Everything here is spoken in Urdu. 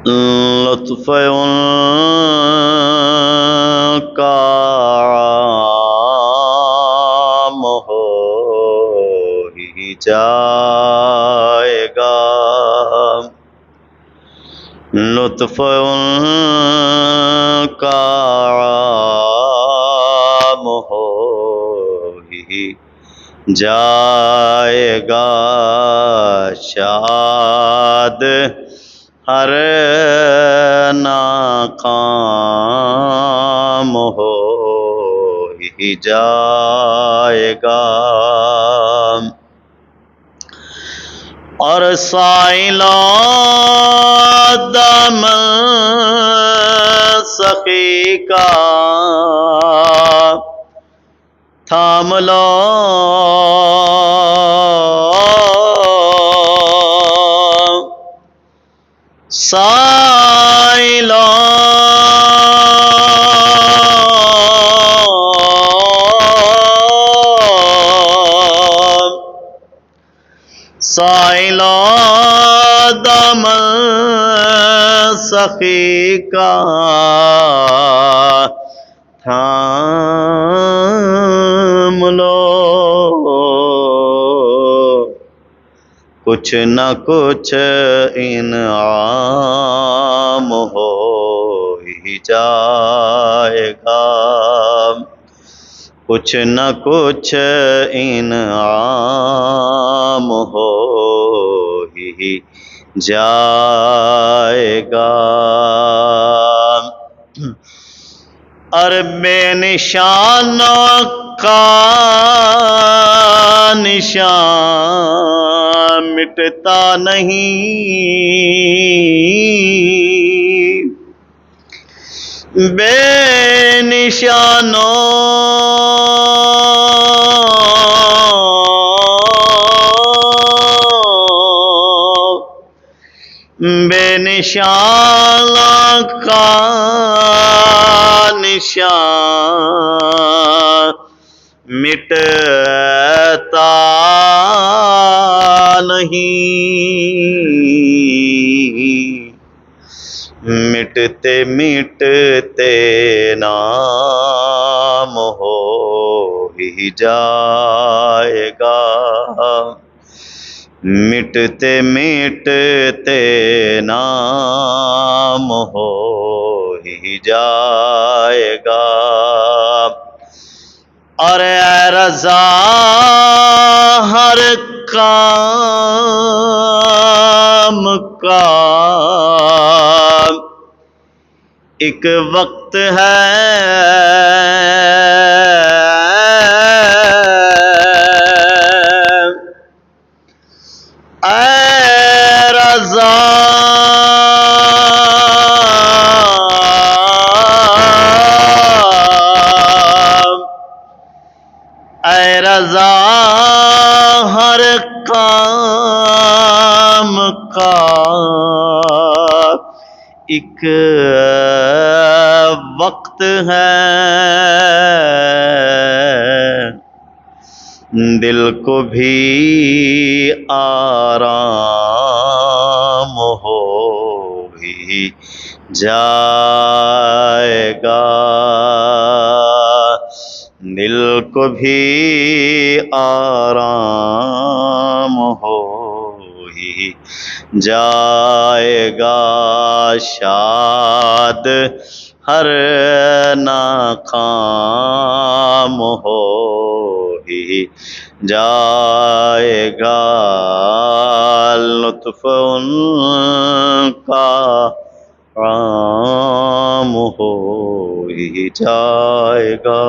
لطف ان کا عام ہو ہی جائے گا، لطف ان کا عام ہو ہی جائے گا، شاد ہر ناکام ہو ہی جائے گا، اور سائلان دامن سخی کا تھام لو، سائلان دامن سخی کا تھام لو، کچھ نہ کچھ انعام ہو ہی جائے گا، کچھ نہ کچھ انعام ہو ہی جائے گا، اور بے نشانوں کا نشان مٹتا نہیں، بے نشانوں بے نشان کا نشان مٹتا نہیں، مٹتے مٹتے نام ہو ہی جائے گا، مٹتے مٹتے نام ہو ہی جائے گا، اور اے رضا ہر کام کا ایک وقت ہے، اے رضا اے رضا ہر کام کا ایک وقت ہے، دل کو بھی آرام ہو ہی جائے گا، دل کو بھی آرام ہو ہی جائے گا، شاد ہر ناکام ہو ہی جائے گا، لطف ان کا عام ہو ہی جائے گا۔